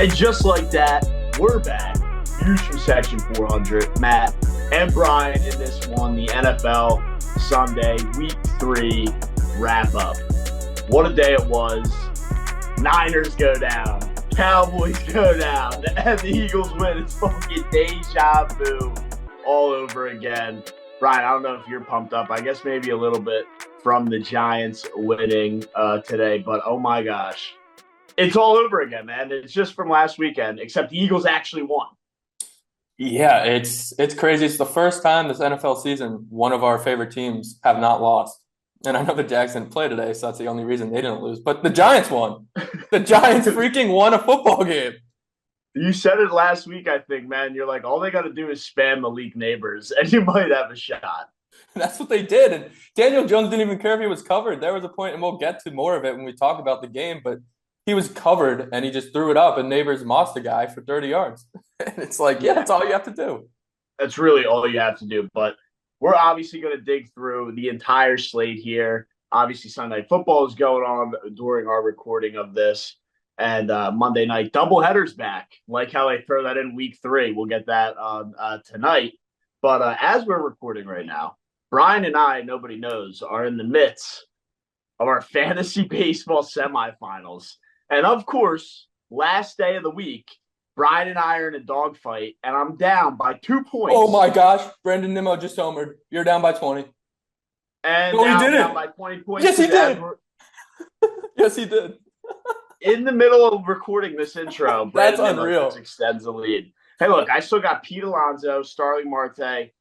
And just like that, we're back. Views from Section 400. Matt and Brian in this one, the NFL Sunday Week 3 wrap-up. What a day it was. Niners go down. Cowboys go down. And the Eagles win. It's fucking deja vu all over again. Brian, I don't know if you're pumped up. I guess maybe a little bit from the Giants winning today. But, oh, my gosh. It's all over again, man. It's just from last weekend, except the Eagles actually won. Yeah, it's crazy. It's the first time this NFL season one of our favorite teams have not lost. And I know the Jags didn't play today, so that's the only reason they didn't lose. But the Giants won. The Giants freaking won a football game. You said it last week, I think, man. You're like, all they got to do is spam Malik Nabers, and you might have a shot. That's what they did. And Daniel Jones didn't even care if he was covered. There was a point, and we'll get to more of it when we talk about the game, but he was covered, and he just threw it up, and Neighbors mossed the guy for 30 yards. And it's like, yeah, that's all you have to do. That's really all you have to do. But we're obviously going to dig through the entire slate here. Obviously, Sunday Night Football is going on during our recording of this. And Monday night doubleheaders back, like how they throw that in week 3. We'll get that on tonight. But as we're recording right now, Brian and I, nobody knows, are in the midst of our fantasy baseball semifinals. And of course, last day of the week, Brian and I are in a dogfight, and I'm down by 2 points. Oh my gosh, Brendan Nimmo just homered. You're down by 20. And no, now he I'm didn't. down by 20 points. Yes, he did. Yes, he did. In the middle of recording this intro, That's Brandon unreal. Nimmo extends the lead. Hey, look, I still got Pete Alonso, Starling Marte,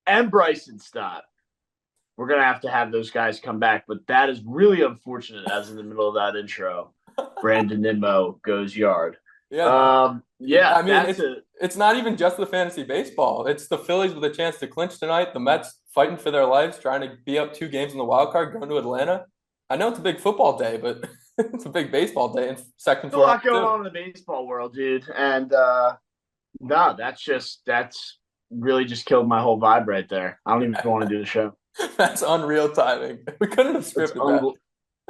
and Bryson Stott. We're going to have those guys come back, but that is really unfortunate as in the middle of that intro, Brandon Nimmo goes yard. Yeah. I mean, it's not even just the fantasy baseball. It's the Phillies with a chance to clinch tonight. The Mets fighting for their lives, trying to be up 2 games in the wild card, going to Atlanta. I know it's a big football day, but it's a big baseball day in Section 4. There's a lot going on in the baseball world, dude. And no, that's really just killed my whole vibe right there. I don't even want to do the show. That's unreal timing. We couldn't have scripted that.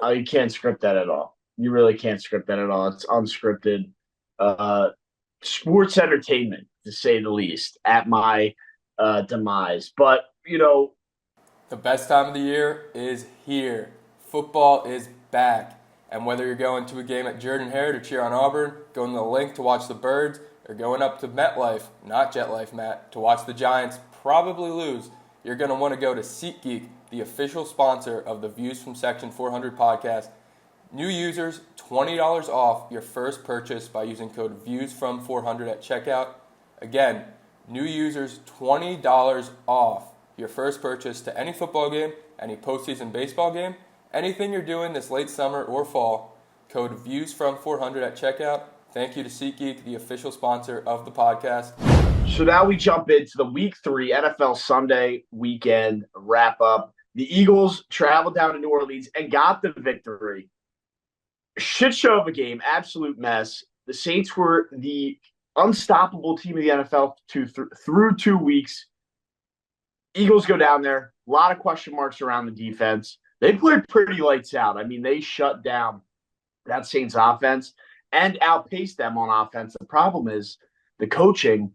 Oh, you can't script that at all. You really can't script that at all. It's unscripted sports entertainment, to say the least, at my demise. But, you know. The best time of the year is here. Football is back. And whether you're going to a game at Jordan-Hare to cheer on Auburn, going to the Link to watch the Birds, or going up to MetLife, not JetLife, Matt, to watch the Giants probably lose, you're going to want to go to SeatGeek, the official sponsor of the Views from Section 400 podcast. New users, $20 off your first purchase by using code VIEWSFROM400 at checkout. Again, new users, $20 off your first purchase to any football game, any postseason baseball game, anything you're doing this late summer or fall. Code VIEWSFROM400 at checkout. Thank you to SeatGeek, the official sponsor of the podcast. So now we jump into the Week 3 NFL Sunday weekend wrap-up. The Eagles traveled down to New Orleans and got the victory. Shit show of a game, absolute mess. The Saints were the unstoppable team of the NFL through 2 weeks. Eagles go down there. A lot of question marks around the defense. They played pretty lights out. I mean, they shut down that Saints offense and outpaced them on offense. The problem is the coaching.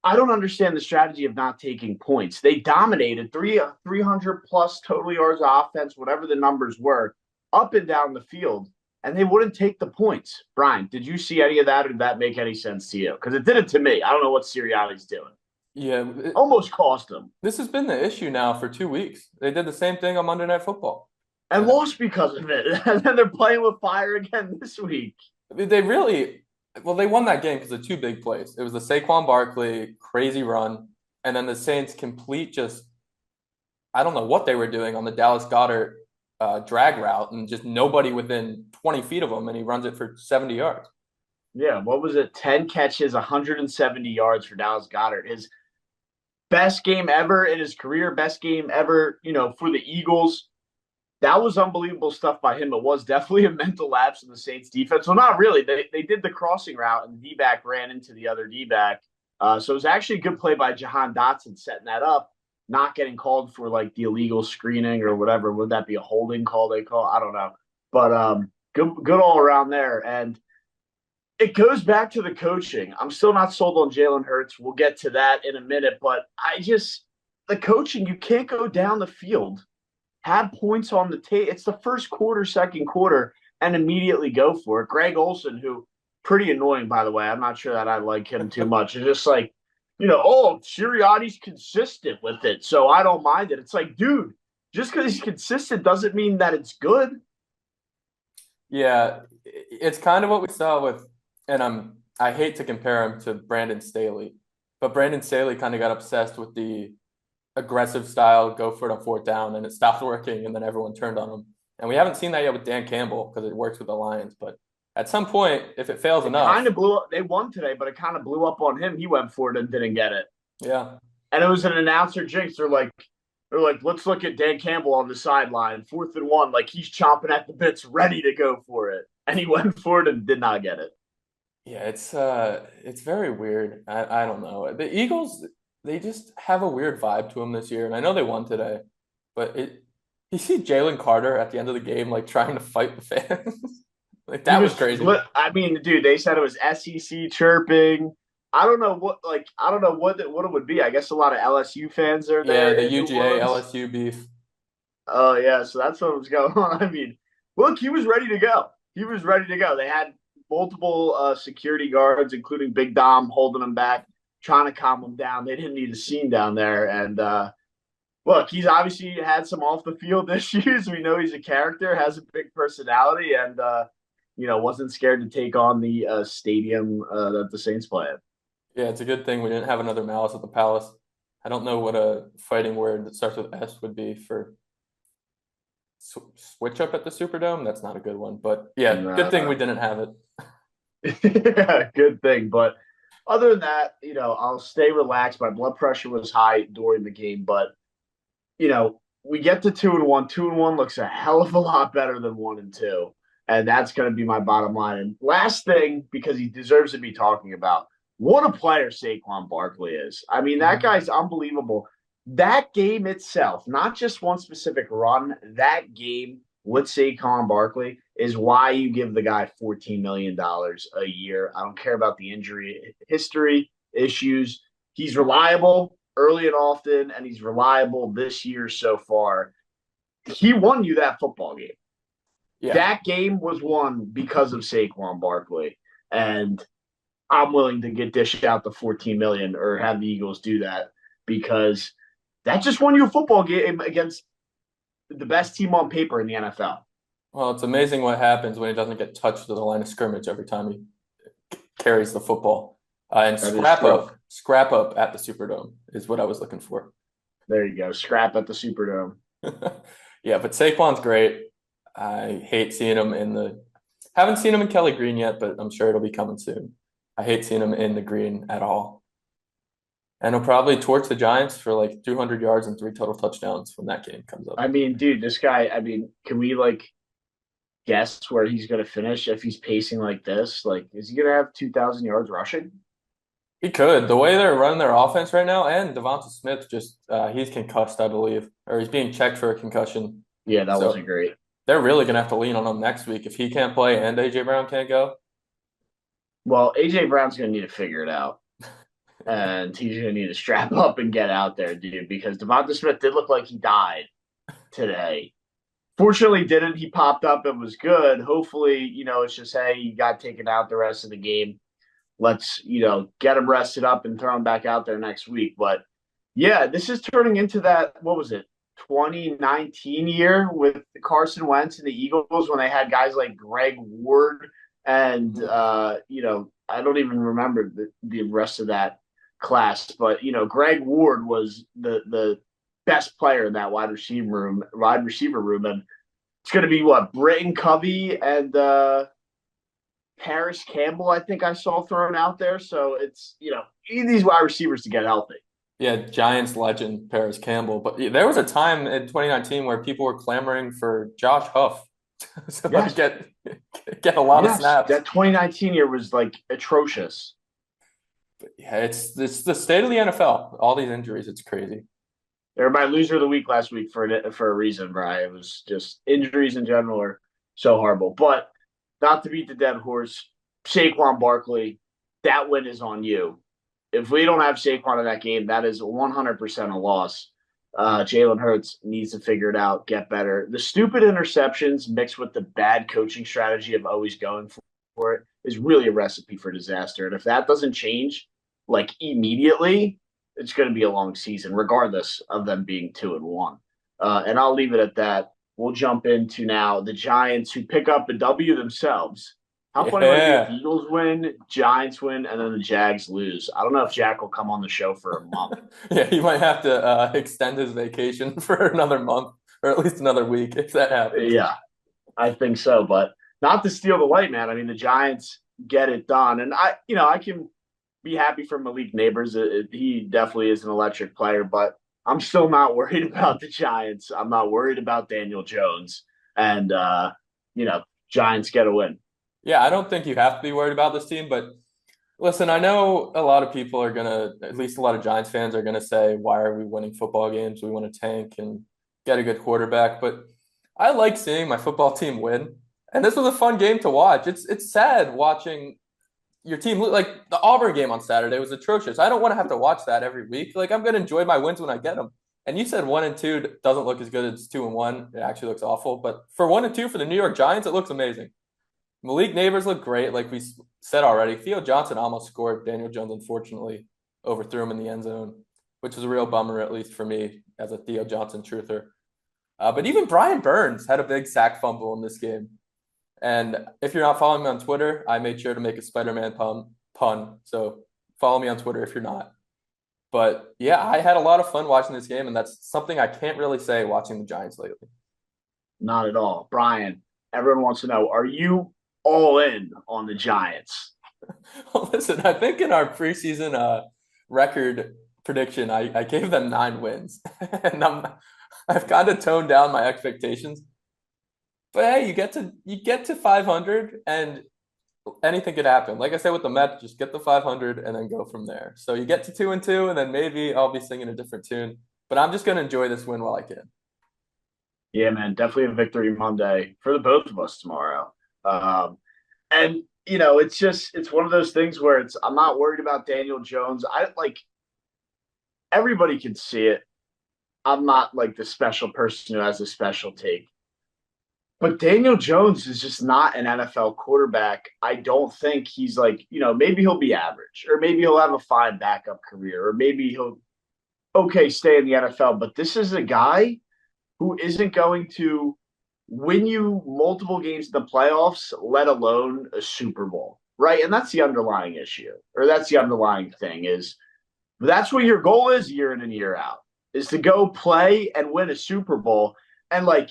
I don't understand the strategy of not taking points. They dominated 300-plus total yards of offense, whatever the numbers were, up and down the field. And they wouldn't take the points. Brian, did you see any of that, or did that make any sense to you? Because it didn't to me. I don't know what Sirianni's doing. Yeah. Almost cost them. This has been the issue now for 2 weeks. They did the same thing on Monday Night Football. And lost because of it. And then they're playing with fire again this week. They won that game because of 2 big plays. It was the Saquon Barkley crazy run, and then the Saints complete I don't know what they were doing on the Dallas Goedert drag route, and just nobody within 20 feet of him, and he runs it for 70 yards. Yeah, what was it? 10 catches, 170 yards for Dallas Goedert. His best game ever in his career, best game ever, for the Eagles. That was unbelievable stuff by him. It was definitely a mental lapse in the Saints defense. Well, not really. They did the crossing route, and the D-back ran into the other D-back. So it was actually a good play by Jahan Dotson setting that up, not getting called for like the illegal screening or whatever. Would that be a holding call they call? I don't know. But good all around there. And It goes back to the coaching. I'm still not sold on Jalen Hurts. We'll get to that in a minute, but the coaching, you can't go down the field, have points on the tape. It's the first quarter, second quarter, and immediately go for it. Greg Olson, who pretty annoying, by the way. I'm not sure that I like him too much. It's just like, oh, Sirianni's consistent with it, so I don't mind it. It's like, dude, just because he's consistent doesn't mean that it's good. Yeah, it's kind of what we saw with, and I hate to compare him to Brandon Staley, but Brandon Staley kind of got obsessed with the aggressive style, go for it on fourth down, and it stopped working, and then everyone turned on him. And we haven't seen that yet with Dan Campbell because it works with the Lions. But at some point, if it fails It kind enough, of blew up. They won today, but it kind of blew up on him. He went for it and didn't get it. yeah, And it was an announcer jinx. They're like, let's look at Dan Campbell on the sideline, 4th and 1, like he's chomping at the bits, ready to go for it. And he went for it and did not get it. yeah, it's very weird. I don't know. The Eagles, they just have a weird vibe to them this year, and I know they won today, but you see Jalen Carter at the end of the game like trying to fight the fans. Like that was crazy. I mean, dude, they said it was SEC chirping. I don't know what it would be. I guess a lot of LSU fans are Yeah, there the in New UGA Orleans. LSU beef. Oh yeah, so that's what was going on. I mean, look, he was ready to go. He was ready to go. They had multiple security guards, including Big Dom, holding him back, trying to calm him down. They didn't need a scene down there. And look, he's obviously had some off the field issues. We know he's a character, has a big personality, and wasn't scared to take on the stadium that the Saints play at. Yeah, it's a good thing we didn't have another Malice at the Palace. I don't know what a fighting word that starts with S would be for switch up at the Superdome. That's not a good one, but yeah, good thing we didn't have Yeah, good thing. But other than that, I'll stay relaxed. My blood pressure was high during the game, but we get to 2-1. 2-1 looks a hell of a lot better than 1-2. And that's going to be my bottom line. And last thing, because he deserves to be talking about, what a player Saquon Barkley is. I mean, that it. guy's unbelievable. That game itself, not just one specific run, that game with Saquon Barkley is why you give the guy $14 million a year. I don't care about the injury history, issues. He's reliable early and often, and he's reliable this year so far. He won you that football game. Yeah. That game was won because of Saquon Barkley. And I'm willing to get dished out the 14 million or have the Eagles do that because that just won you a football game against the best team on paper in the NFL. Well, it's amazing what happens when he doesn't get touched to the line of scrimmage every time he carries the football. And scrap up at the Superdome is what I was looking for. There you go. Scrap at the Superdome. Yeah, but Saquon's great. I hate seeing him haven't seen him in Kelly Green yet, but I'm sure it'll be coming soon. I hate seeing him in the green at all. And he'll probably torch the Giants for like 200 yards and 3 total touchdowns when that game comes up. I mean, dude, this guy, can we guess where he's going to finish if he's pacing like this? Like, is he going to have 2,000 yards rushing? He could. The way they're running their offense right now, and Devonta Smith he's concussed, I believe, or he's being checked for a concussion. Yeah, that wasn't great. They're really going to have to lean on him next week if he can't play and A.J. Brown can't go. Well, A.J. Brown's going to need to figure it out. And he's going to need to strap up and get out there, dude, because Devonta Smith did look like he died today. Fortunately, didn't. He popped up and was good. Hopefully, it's just, hey, he got taken out the rest of the game. Let's, get him rested up and throw him back out there next week. But, yeah, this is turning into that, what was it, 2019 year with Carson Wentz and the Eagles when they had guys like Greg Ward and, I don't even remember the rest of that class. But, Greg Ward was the best player in that wide receiver room. And it's going to be Britton Covey and Paris Campbell, I think I saw thrown out there. So it's, you need these wide receivers to get healthy. Yeah, Giants legend Paris Campbell. But there was a time in 2019 where people were clamoring for Josh Huff to get a lot of snaps. That 2019 year was atrocious. But yeah, it's the state of the NFL. All these injuries, it's crazy. They were my loser of the week last week for a reason, Brian. It was just injuries in general are so horrible. But not to beat the dead horse, Saquon Barkley, that win is on you. If we don't have Saquon in that game, that is 100% a loss. Jalen Hurts needs to figure it out, get better. The stupid interceptions mixed with the bad coaching strategy of always going for it is really a recipe for disaster. And if that doesn't change like immediately, it's going to be a long season, regardless of them being 2-1. And I'll leave it at that. We'll jump into now the Giants, who pick up a W themselves. How funny would it be if the Yeah. Eagles win, Giants win, and then the Jags lose? I don't know if Jack will come on the show for a month. Yeah, he might have to extend his vacation for another month or at least another week if that happens. Yeah, I think so, but not to steal the light, man. I mean, the Giants get it done, and I can be happy for Malik Nabers. He definitely is an electric player, but I'm still not worried about the Giants. I'm not worried about Daniel Jones, and Giants get a win. Yeah, I don't think you have to be worried about this team, but listen, I know a lot of people are gonna, at least a lot of Giants fans are gonna say, why are we winning football games? We want to tank and get a good quarterback. But I like seeing my football team win. And this was a fun game to watch. It's sad watching your team like the Auburn game on Saturday was atrocious. I don't want to have to watch that every week. Like I'm gonna enjoy my wins when I get them. And you said 1-2 doesn't look as good as 2-1. It actually looks awful. But for 1-2 for the New York Giants, it looks amazing. Malik Nabers looked great, like we said already. Theo Johnson almost scored. Daniel Jones, unfortunately, overthrew him in the end zone, which was a real bummer, at least for me as a Theo Johnson truther. But even Brian Burns had a big sack fumble in this game. And if you're not following me on Twitter, I made sure to make a Spider-Man pun. So follow me on Twitter if you're not. But yeah, I had a lot of fun watching this game, and that's something I can't really say watching the Giants lately. Not at all, Brian. Everyone wants to know: are you all in on the Giants? Well, listen, I think in our preseason record prediction, I gave them 9 wins, and I've kind of toned down my expectations. But hey, you get to 500, and anything could happen. Like I said with the Mets, just get the 500 and then go from there. So you get to 2-2, and then maybe I'll be singing a different tune. But I'm just gonna enjoy this win while I can. Yeah, man, definitely a victory Monday for the both of us tomorrow. And it's one of those things where I'm not worried about Daniel Jones. I like everybody can see it. I'm not like the special person who has a special take. But Daniel Jones is just not an NFL quarterback. I don't think he's like, maybe he'll be average, or maybe he'll have a fine backup career, or maybe he'll stay in the NFL. But this is a guy who isn't going to win you multiple games in the playoffs, let alone a Super Bowl, right? And that's the underlying issue, or that's the underlying thing is that's what your goal is year in and year out, is to go play and win a Super Bowl. And like,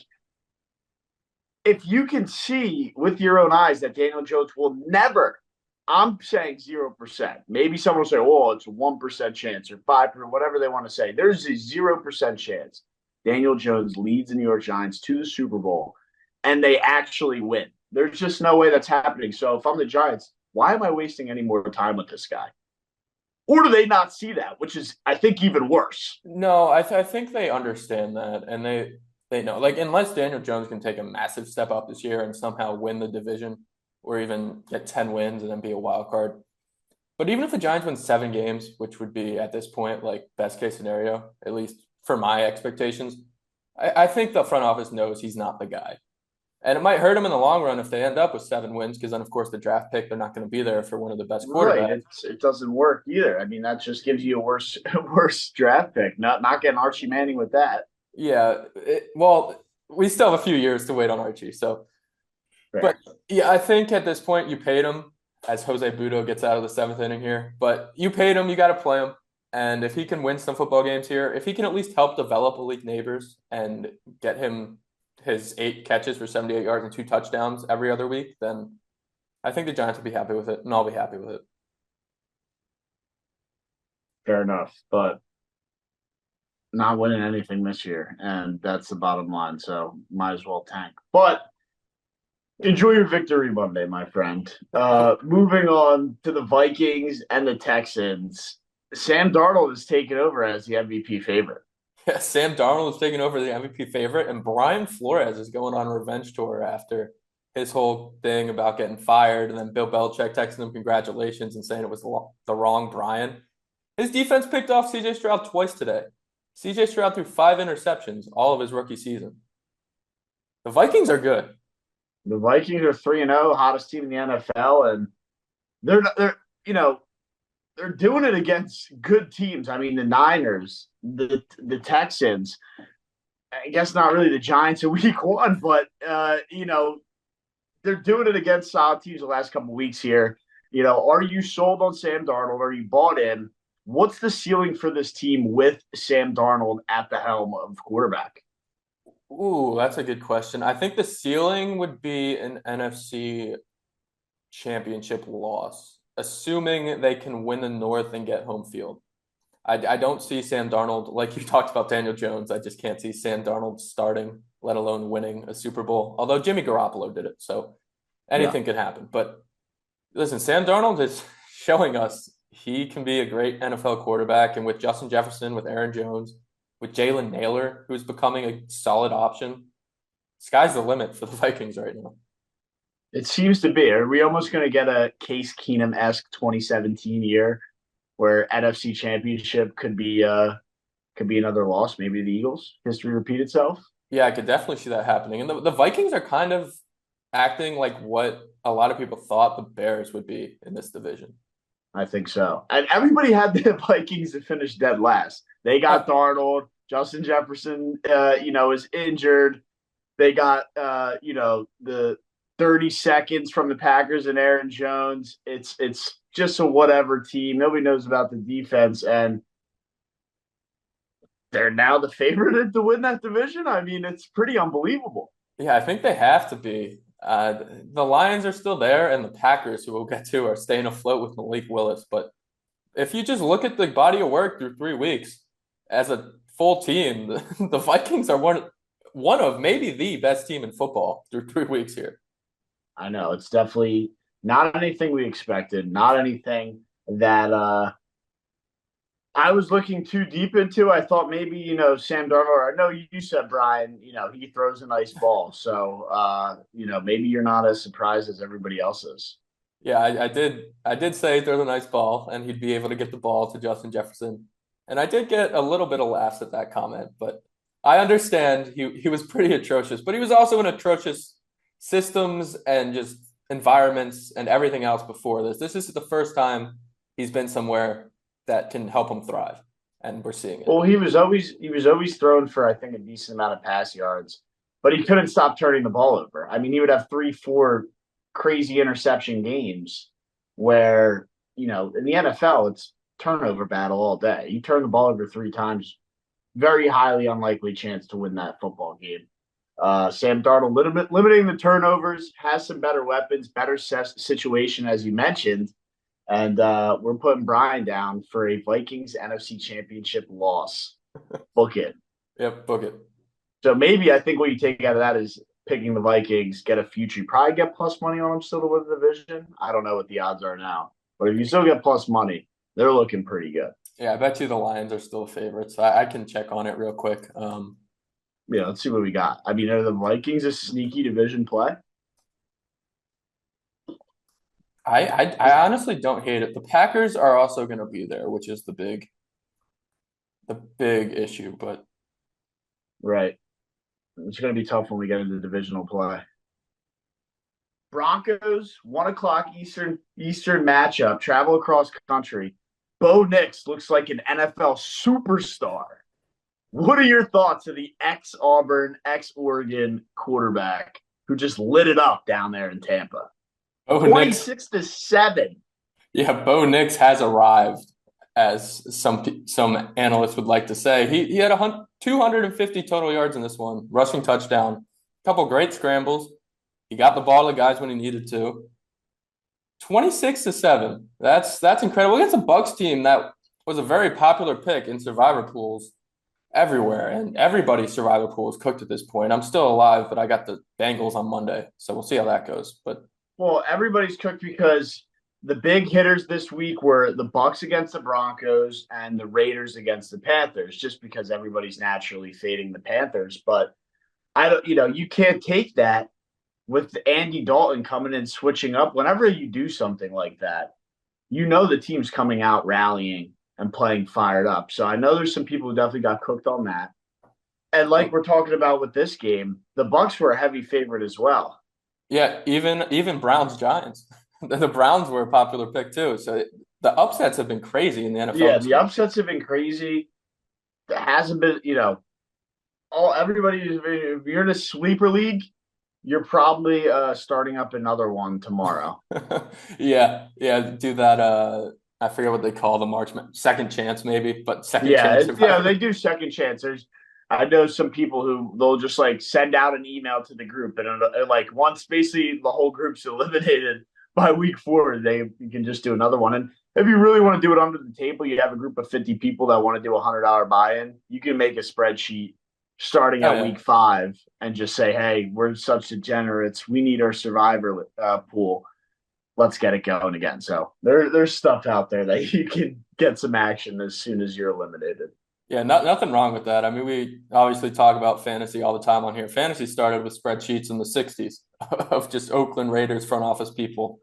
if you can see with your own eyes that Daniel Jones will never, I'm saying 0%. Maybe someone will say, oh, it's a 1% chance or 5%, whatever they want to say. There's a 0% chance Daniel Jones leads the New York Giants to the Super Bowl and they actually win. There's just no way that's happening. So if I'm the Giants, why am I wasting any more time with this guy? Or do they not see that, which is, I think, even worse? No, I think they understand that, and they know. Like, unless Daniel Jones can take a massive step up this year and somehow win the division, or even get 10 wins and then be a wild card. But even if the Giants win 7 games, which would be at this point like best case scenario, at least for my expectations, I think the front office knows he's not the guy. And it might hurt him in the long run if they end up with 7 wins, because then, of course, the draft pick, they're not going to be there for one of the best Right. quarterbacks. It doesn't work either. I mean, that just gives you a worse draft pick. Not getting Archie Manning with that. Yeah. Well, we still have a few years to wait on Archie. So, but Fair. yeah, I think at this point you paid him as Jose Budo gets out of the 7th inning here. But you paid him, you got to play him. And if he can win some football games here, if he can at least help develop Malik Nabers and get him his 8 catches for 78 yards and 2 touchdowns every other week, then I think the Giants will be happy with it, and I'll be happy with it. Fair enough. But not winning anything this year, and that's the bottom line. So might as well tank. But enjoy your victory Monday, my friend. Moving on to the Vikings and the Texans. Sam Darnold is taken over as the MVP favorite. Yeah, Sam Darnold is taking over the MVP favorite, and Brian Flores is going on a revenge tour after his whole thing about getting fired, and then Bill Belichick texting him congratulations and saying it was the wrong Brian. His defense picked off C.J. Stroud twice today. C.J. Stroud threw 5 interceptions all of his rookie season. The Vikings are good. The Vikings are 3-0, hottest team in the NFL, and they're you know they're doing it against good teams. I mean, the Niners, the Texans. I guess not really the Giants in week one, but they're doing it against solid teams the last couple of weeks here. Are you sold on Sam Darnold? Are you bought in? What's the ceiling for this team with Sam Darnold at the helm of quarterback? Ooh, that's a good question. I think the ceiling would be an NFC championship loss, assuming they can win the North and get home field. I don't see Sam Darnold, like you talked about Daniel Jones. I just can't see Sam Darnold starting, let alone winning a Super Bowl. Although Jimmy Garoppolo did it, so Yeah. anything could happen. But listen, Sam Darnold is showing us he can be a great NFL quarterback. And with Justin Jefferson, with Aaron Jones, with Jalen Naylor, who's becoming a solid option, sky's the limit for the Vikings right now. It seems to be. Are we almost going to get a Case Keenum-esque 2017 year where NFC Championship could be another loss? Maybe the Eagles. History repeat itself. Yeah, I could definitely see that happening. And the Vikings are kind of acting like what a lot of people thought the Bears would be in this division. I think so. And everybody had the Vikings to finish dead last. They got Darnold. Justin Jefferson, is injured. They got, the 30 seconds from the Packers and Aaron Jones. It's just a whatever team. Nobody knows about the defense, and they're now the favorite to win that division. I mean, it's pretty unbelievable. Yeah, I think they have to be. The Lions are still there, and the Packers, who we'll get to, are staying afloat with Malik Willis. But if you just look at the body of work through 3 weeks as a full team, the Vikings are one of maybe the best team in football through 3 weeks here. I know it's definitely not anything we expected, not anything that I was looking too deep into. I thought maybe, Sam Darnold, I know you said, Brian, he throws a nice ball. So, maybe you're not as surprised as everybody else is. Yeah, I did say he throws a nice ball and he'd be able to get the ball to Justin Jefferson. And I did get a little bit of laughs at that comment, but I understand he was pretty atrocious, but he was also in atrocious systems and just environments and everything else before this. This is the first time he's been somewhere that can help him thrive, and we're seeing it. Well, he was always thrown for, I think, a decent amount of pass yards, but he couldn't stop turning the ball over. I mean, he would have 3, 4 crazy interception games where, in the NFL, it's turnover battle all day. You turn the ball over 3 times, very highly unlikely chance to win that football game. Sam Darnold limiting the turnovers, has some better weapons, better situation, as you mentioned. And we're putting Brian down for a Vikings NFC Championship loss. Book it. Yep, book it. So maybe I think what you take out of that is picking the Vikings, get a future. You probably get plus money on them still to win the division. I don't know what the odds are now. But if you still get plus money, they're looking pretty good. Yeah, I bet you the Lions are still favorites. I can check on it real quick. Yeah, let's see what we got. I mean, are the Vikings a sneaky division play? I honestly don't hate it. The Packers are also going to be there, which is the big issue. But Right. It's going to be tough when we get into divisional play. Broncos, 1 o'clock Eastern matchup, travel across country. Bo Nix looks like an NFL superstar. What are your thoughts of the ex-Auburn, ex-Oregon quarterback who just lit it up down there in Tampa? Bo 26-7. Yeah, Bo Nix has arrived, as some analysts would like to say. He had 250 total yards in this one, rushing touchdown, a couple great scrambles. He got the ball to guys when he needed to. 26-7. That's incredible. Against a Bucs team that was a very popular pick in survivor pools everywhere, and everybody's survivor pool is cooked at this point. I'm still alive, but I got the Bengals on Monday, so we'll see how that goes. But everybody's cooked because the big hitters this week were the Bucs against the Broncos and the Raiders against the Panthers, just because everybody's naturally fading the Panthers. But I don't, you can't take that with Andy Dalton coming in, switching up, whenever you do something like that, the team's coming out rallying and playing fired up. So I know there's some people who definitely got cooked on that. And like we're talking about with this game, the Bucs were a heavy favorite as well. Yeah, even Browns Giants. The Browns were a popular pick too. So the upsets have been crazy in the NFL Yeah, this the year. upsets have been crazy. There hasn't been, all everybody. If you're in a sleeper league, you're probably starting up another one tomorrow. Yeah, yeah, do that. I forget what they call the second chance maybe, but second Yeah, chance they survivor. do second chance. I know some people who they'll just like send out an email to the group, and like once basically the whole group's eliminated by week 4, you can just do another one. And if you really want to do it under the table, you have a group of 50 people that want to do $100 buy-in. You can make a spreadsheet starting Oh at yeah, week 5 and just say, "Hey, we're such degenerates. We need our survivor pool. Let's get it going again." So there's stuff out there that you can get some action as soon as you're eliminated. yeah, nothing wrong with that. I mean, we obviously talk about fantasy all the time on here. Fantasy started with spreadsheets in the '60s of just Oakland Raiders front office people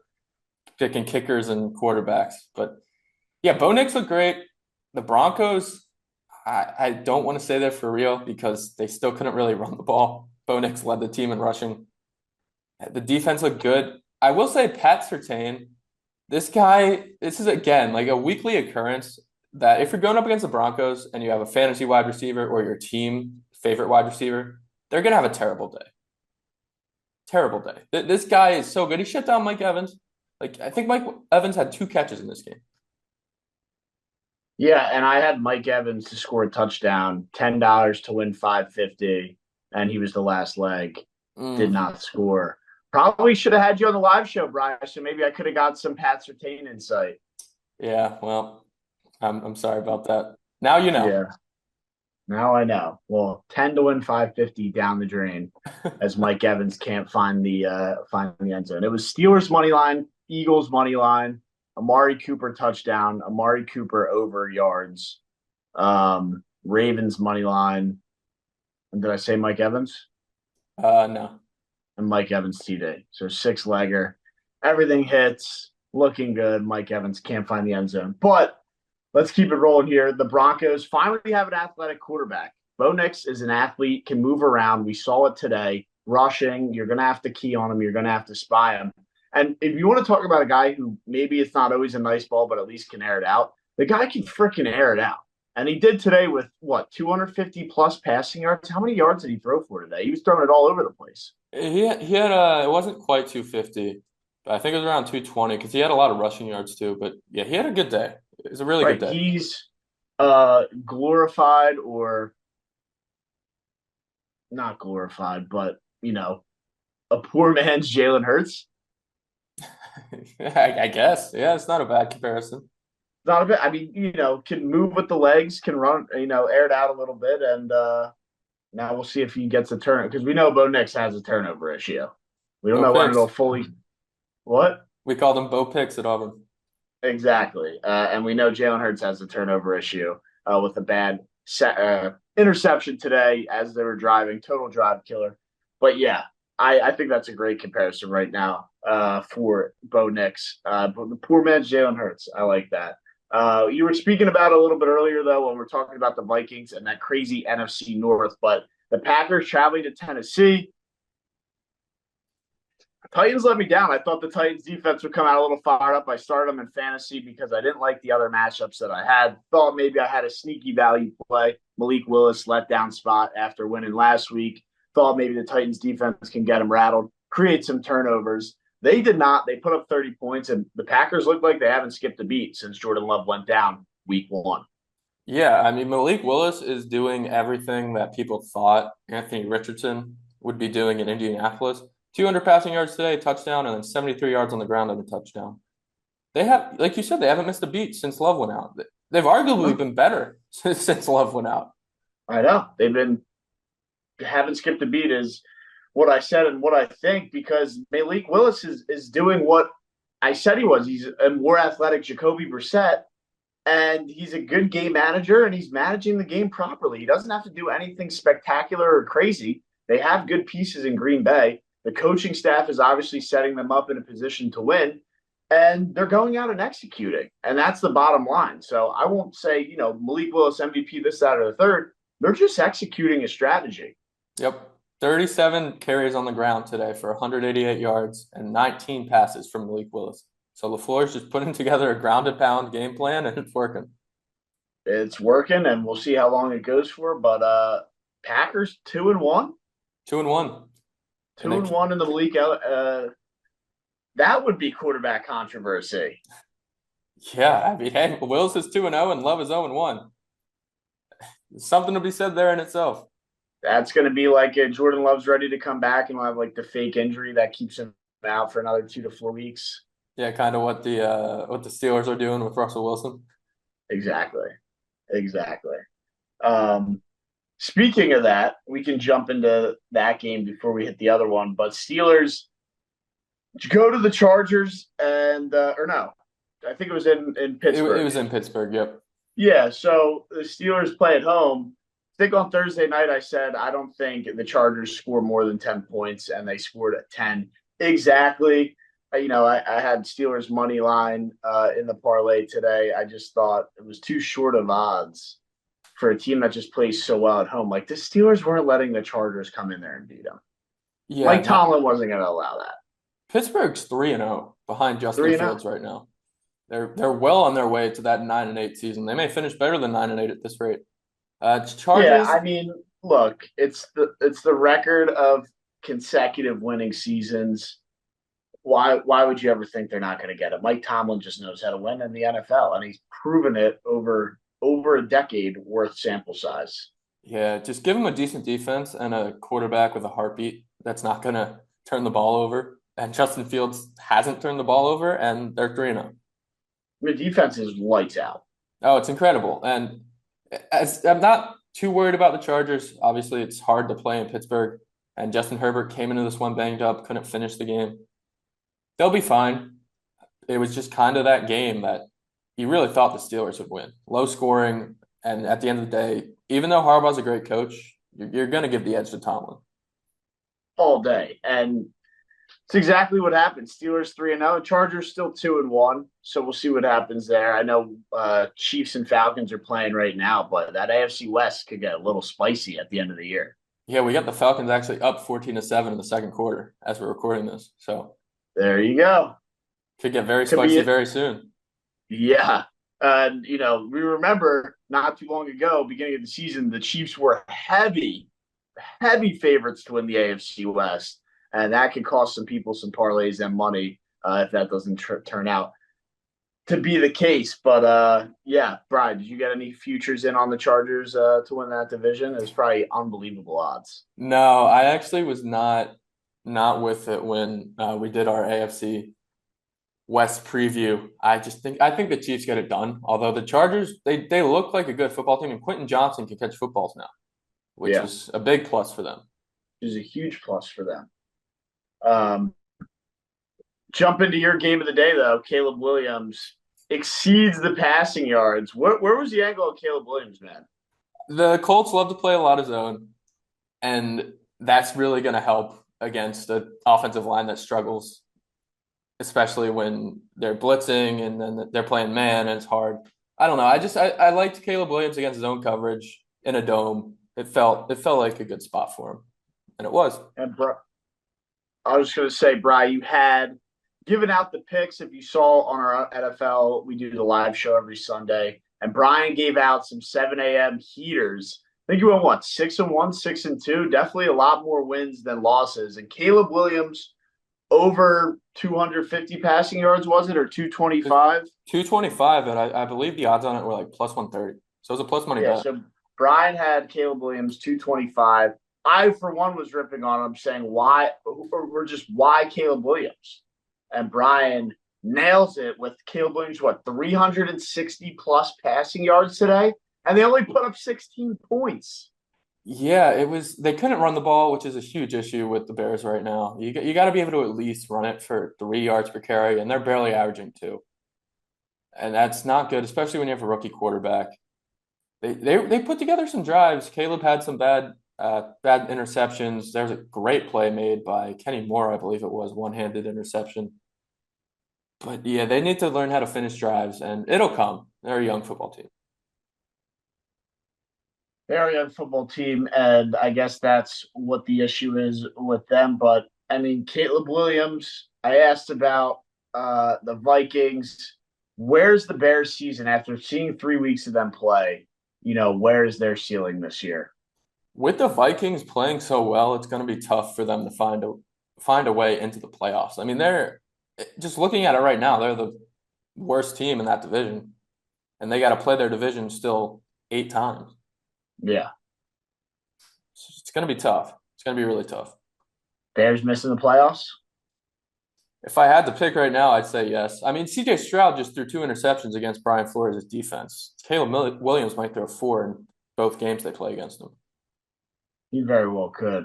picking kickers and quarterbacks. But yeah, Bo Nix looked great. The Broncos, I don't want to say they're for real because they still couldn't really run the ball. Bo Nix led the team in rushing. The defense looked good. I will say Pat Surtain, this guy, this is again like a weekly occurrence that if you're going up against the Broncos and you have a fantasy wide receiver or your team favorite wide receiver, they're going to have a terrible day. Terrible day. This guy is so good. He shut down Mike Evans. Like I think Mike Evans had 2 catches in this game. Yeah, and I had Mike Evans to score a touchdown, $10 to win 550, and he was the last leg. Did Mm, not score. Probably should have had you on the live show, Brian. So maybe I could have got some Pat Surtain insight. yeah, well, I'm sorry about that. Now you know. Yeah, now I know. Well, 10 to win 550 down the drain as Mike Evans can't find the end zone. It was Steelers money line, Eagles money line, Amari Cooper touchdown, Amari Cooper over yards, Ravens money line. And did I say Mike Evans? No. And Mike Evans TD. So 6-legger. Everything hits. Looking good. Mike Evans can't find the end zone. But let's keep it rolling here. The Broncos finally have an athletic quarterback. Bo Nix is an athlete, can move around. We saw it today. Rushing, you're going to have to key on him. You're going to have to spy him. And if you want to talk about a guy who maybe it's not always a nice ball, but at least can air it out, the guy can freaking air it out. And he did today with what, 250 plus passing yards? How many yards did he throw for today? He was throwing it all over the place. He had it wasn't quite 250, but I think it was around 220 because he had a lot of rushing yards too. But yeah, he had a good day. It was a really good Right. day. He's glorified, or not glorified, but a poor man's Jalen Hurts. I guess. Yeah, it's not a bad comparison. Not a bit. I mean, can move with the legs, can run, air it out a little bit, and now we'll see if he gets a turn because we know Bo Nix has a turnover issue. We don't Bo know when it'll Picks. fully. What? We called him Bo Picks at Auburn. Exactly. And we know Jalen Hurts has a turnover issue with a bad interception today as they were driving, total drive killer. But yeah, I think that's a great comparison right now for Bo Nix. But the poor man's Jalen Hurts. I like that. You were speaking about a little bit earlier, though, when we're talking about the Vikings and that crazy NFC North. But the Packers traveling to Tennessee. Titans let me down. I thought the Titans defense would come out a little fired up. I started them in fantasy because I didn't like the other matchups that I had. Thought maybe I had a sneaky value play. Malik Willis let down spot after winning last week. Thought maybe the Titans defense can get them rattled, create some turnovers. They did not. They put up 30 points, and the Packers look like they haven't skipped a beat since Jordan Love went down week 1. Yeah, I mean Malik Willis is doing everything that people thought Anthony Richardson would be doing in Indianapolis. 200 passing yards today, touchdown, and then 73 yards on the ground and a touchdown. They have, like you said, they haven't missed a beat since Love went out. They've arguably been better since Love went out. I know. They've been haven't skipped a beat is what I said and what I think because Malik Willis is doing what I said he was. He's a more athletic Jacoby Brissett, and he's a good game manager, and he's managing the game properly. He doesn't have to do anything spectacular or crazy. They have good pieces in Green Bay. The coaching staff is obviously setting them up in a position to win, and they're going out and executing. And that's the bottom line. So I won't say, Malik Willis MVP this, that, or the third. They're just executing a strategy. Yep. 37 carries on the ground today for 188 yards and 19 passes from Malik Willis. So LaFleur's just putting together a grounded pound game plan, and it's working. It's working, and we'll see how long it goes for. But Packers 2-1. 2-1. 2-1 in the Malik. That would be quarterback controversy. Yeah, I mean, hey, Willis is 2-0 and Love is 0-1. Something to be said there in itself. That's going to be like Jordan Love's ready to come back, and we'll have like the fake injury that keeps him out for another 2 to 4 weeks. Yeah, kind of what the Steelers are doing with Russell Wilson. Exactly. Speaking of that, we can jump into that game before we hit the other one. But Steelers go to the Chargers and or no, I think it was in Pittsburgh. It was in Pittsburgh. Yep. Yeah. So the Steelers play at home. I think on Thursday night I said I don't think the Chargers score more than 10 points, and they scored at 10 exactly. I had Steelers money line in the parlay today. I just thought it was too short of odds for a team that just plays so well at home. Like the Steelers weren't letting the Chargers come in there and beat them. Yeah, Mike Tomlin wasn't going to allow that. Pittsburgh's 3-0 behind Justin Fields right now. They're well on their way to that 9-8 season. They may finish better than 9-8 at this rate. Chargers. Yeah, I mean, look, it's the record of consecutive winning seasons. Why would you ever think they're not going to get it? Mike Tomlin just knows how to win in the NFL, and he's proven it over a decade worth sample size. Yeah, just give him a decent defense and a quarterback with a heartbeat that's not going to turn the ball over. And Justin Fields hasn't turned the ball over, and they're 3-0. The defense is lights out. Oh, it's incredible. And I'm not too worried about the Chargers. Obviously, it's hard to play in Pittsburgh, and Justin Herbert came into this one banged up, couldn't finish the game. They'll be fine. It was just kind of that game that you really thought the Steelers would win. Low scoring, and at the end of the day, even though Harbaugh's a great coach, you're going to give the edge to Tomlin. All day. And it's exactly what happened. Steelers 3-0, Chargers still 2-1. So we'll see what happens there. I know Chiefs and Falcons are playing right now, but that AFC West could get a little spicy at the end of the year. Yeah, we got the Falcons actually up 14-7 in the second quarter as we're recording this. So there you go. Could get very spicy very soon. Yeah. And, we remember not too long ago, beginning of the season, the Chiefs were heavy favorites to win the AFC West. And that could cost some people some parlays and money if that doesn't turn out to be the case. But, yeah, Brian, did you get any futures in on the Chargers to win that division? It was probably unbelievable odds. No, I actually was not with it when we did our AFC West preview. I think the Chiefs get it done. Although the Chargers, they look like a good football team, and Quentin Johnson can catch footballs now, which is a big plus for them. It is a huge plus for them. Jump into your game of the day, though. Caleb Williams exceeds the passing yards. Where was the angle of Caleb Williams, man? The Colts love to play a lot of zone, and that's really going to help against an offensive line that struggles, especially when they're blitzing and then they're playing man and it's hard. I don't know. I liked Caleb Williams against zone coverage in a dome. It felt like a good spot for him, and it was. And I was going to say, Bri, you had given out the picks. If you saw on our NFL, we do the live show every Sunday, and Brian gave out some 7 a.m. heaters. I think you went, 6-1, 6-2? Definitely a lot more wins than losses. And Caleb Williams over 250 passing yards, was it, or 225? 225, and I believe the odds on it were like plus 130. So it was a plus money bet. So Brian had Caleb Williams 225. I, for one, was ripping on him, saying why Caleb Williams? And Brian nails it with Caleb Williams, 360 plus passing yards today? And they only put up 16 points. Yeah, they couldn't run the ball, which is a huge issue with the Bears right now. You got to be able to at least run it for 3 yards per carry, and they're barely averaging 2. And that's not good, especially when you have a rookie quarterback. They put together some drives. Caleb had some bad Bad interceptions. There's a great play made by Kenny Moore, I believe it was, one-handed interception. But yeah, they need to learn how to finish drives, and it'll come. They're a young football team. They're a young football team, and I guess that's what the issue is with them. But I mean, Caleb Williams, I asked about the Vikings. Where's the Bears season after seeing 3 weeks of them play? Where is their ceiling this year? With the Vikings playing so well, it's going to be tough for them to find a way into the playoffs. I mean, they're just looking at it right now, they're the worst team in that division, and they got to play their division still 8 times. Yeah. It's going to be tough. It's going to be really tough. Bears missing the playoffs? If I had to pick right now, I'd say yes. I mean, CJ Stroud just threw 2 interceptions against Brian Flores' defense. Caleb Williams might throw 4 in both games they play against him. He very well could.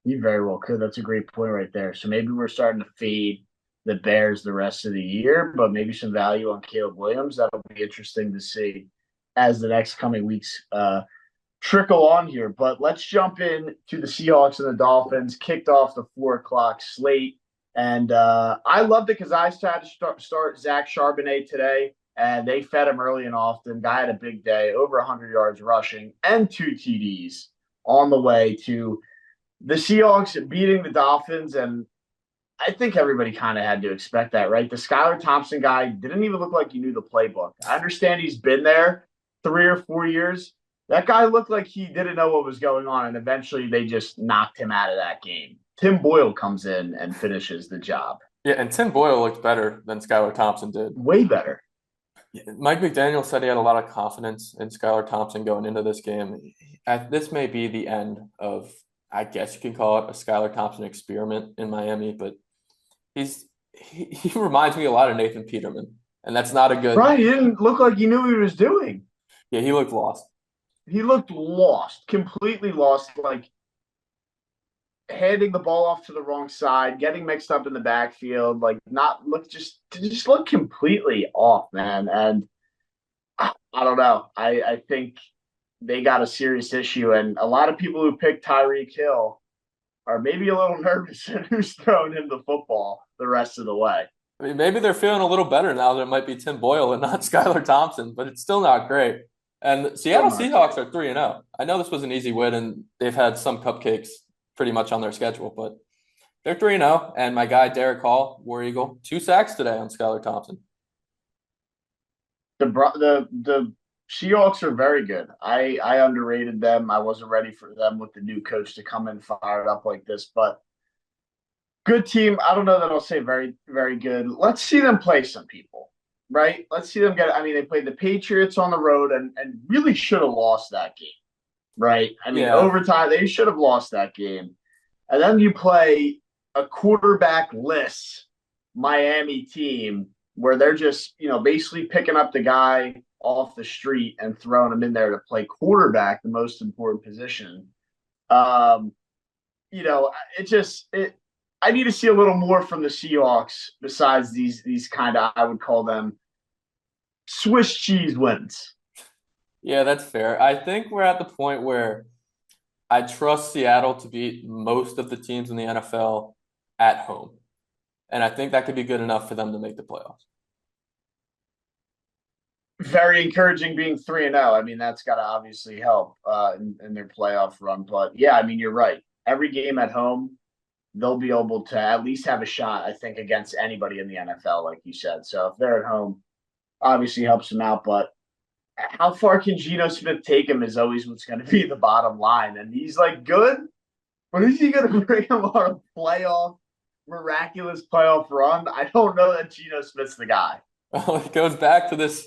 He very well could. That's a great point right there. So maybe we're starting to fade the Bears the rest of the year, but maybe some value on Caleb Williams. That'll be interesting to see as the next coming weeks trickle on here. But let's jump in to the Seahawks and the Dolphins. Kicked off the 4 o'clock slate. And I loved it because I had to start Zach Charbonnet today, and they fed him early and often. Guy had a big day, over 100 yards rushing and 2 TDs on the way to the Seahawks beating the Dolphins. And I think everybody kind of had to expect that, right? The Skylar Thompson guy didn't even look like he knew the playbook. I understand he's been there 3 or 4 years. That guy looked like he didn't know what was going on, and eventually they just knocked him out of that game. Tim Boyle comes in and finishes the job. Yeah, and Tim Boyle looked better than Skylar Thompson did. Way better. Mike McDaniel said he had a lot of confidence in Skylar Thompson going into this game. This may be the end of, I guess you can call it a Skylar Thompson experiment in Miami, but he reminds me a lot of Nathan Peterman, and that's not a good. Right, he didn't look like he knew what he was doing. Yeah, he looked lost. He looked lost, completely lost, like handing the ball off to the wrong side, getting mixed up in the backfield, like not look just look completely off, man. And I don't know. I think they got a serious issue, and a lot of people who picked Tyreek Hill are maybe a little nervous at who's throwing him the football the rest of the way. I mean, maybe they're feeling a little better now that it might be Tim Boyle and not Skylar Thompson, but it's still not great. And the Seattle Seahawks are 3-0. I know this was an easy win, and they've had some cupcakes pretty much on their schedule, but they're 3-0. And my guy Derek Hall, War Eagle, 2 sacks today on Skylar Thompson. The Seahawks are very good. I underrated them. I wasn't ready for them with the new coach to come in fired up like this, but good team. I don't know that I'll say very, very good. Let's see them play some people, right? Let's see them get – I mean, they played the Patriots on the road and really should have lost that game, right? I mean, overtime, they should have lost that game. And then you play a quarterback-less Miami team where they're just, basically picking up the guy off the street and throwing him in there to play quarterback, the most important position. I need to see a little more from the Seahawks besides these kind of, I would call them Swiss cheese wins. Yeah, that's fair. I think we're at the point where I trust Seattle to beat most of the teams in the NFL at home. And I think that could be good enough for them to make the playoffs. Very encouraging being 3-0. I mean, that's got to obviously help in their playoff run. But, yeah, I mean, you're right. Every game at home, they'll be able to at least have a shot, I think, against anybody in the NFL, like you said. So if they're at home, obviously helps them out. But how far can Geno Smith take him is always what's going to be the bottom line. And he's, good, but is he going to bring him on a miraculous playoff run? I don't know that Geno Smith's the guy. Well, it goes back to this